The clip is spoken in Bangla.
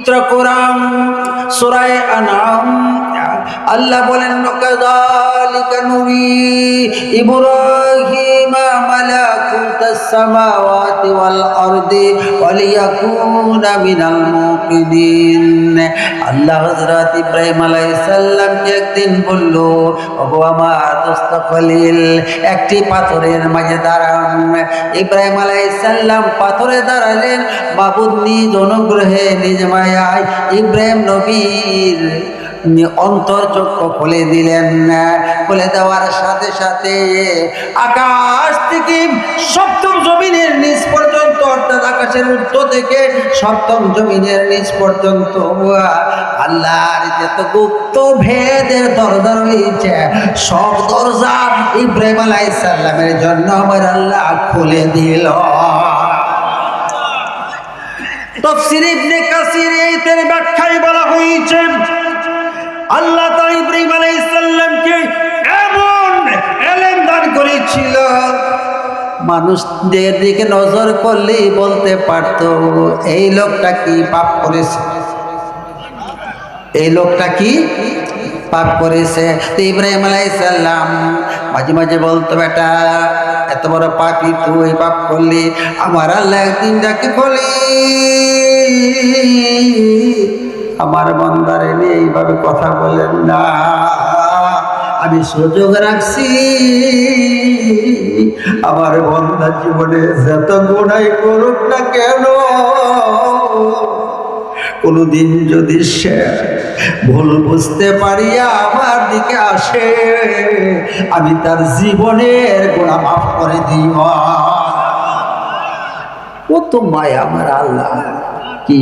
পবিত্র কোরআন সূরা আনআম আল্লাহ বলেন কাযালিকা নুরি ইব্রাহিমা মালাকুতাস সামাওয়াতি ওয়াল আরদি ওয়ালিয়াকুনা মিনাল মুকিদিন। আল্লাহ হযরত ইব্রাহিম আলাইহিস সালামকে একদিন বলল, ওগো আমার দোস্ত খলিল, একটি পাথরের মাঝে দাঁড়ান। ইব্রাহিম আলাইহিস সালাম পাথরে দাঁড়ালেন। মাবুদ নিজ অনুগ্রহে নিজ মায়ায় ইব্রাহিম নবীর অন্তর চক্ষু খুলে দিলেন। খুলে দেওয়ার সাথে সাথে আকাশ থেকে সপ্তম জমিনের নিচ পর্যন্ত, অর্থাৎ আকাশের ঊর্ধ্ব থেকে সপ্তম জমিনের নিচ পর্যন্ত আল্লাহর যত গুপ্ত ভেদের দরজা রয়েছে সব দরজা ইব্রাহিম আলাইহিস সালামের জন্য আমার আল্লাহ খুলে দিল। তাফসীর ইবনে কাসির এর ব্যাখ্যায় বলা হয়েছে, আল্লাহ তাআলা ইব্রাহিম আলাইহিস সালামকে এমন ইলম দান করেছিল, মানুষদের দিকে নজর করলেই বলতে পারত এই লোকটা কি পাপ করেছে, এই লোকটা কি পাপ করেছে। তো ইব্রাহিম আলাইহিস সালাম মাঝে মাঝে বলতো, বেটা এত বড় পাপী তুই, পাপ করলি, আমার আল্লাহ একদিন ডাকে বলি আমার বান্দারে নিয়ে এইভাবে কথা বলেন না, আমি সুযোগ রাখছি আমার বান্দা জীবনে যত গুনাহ করুক না কেন, কোনদিন যদি সে ভুল বুঝতে পারিয়া আমার দিকে আসে আমি তার জীবনের গুনাহ মাফ করে দিব। ও তো মায়া আমার আল্লাহ কি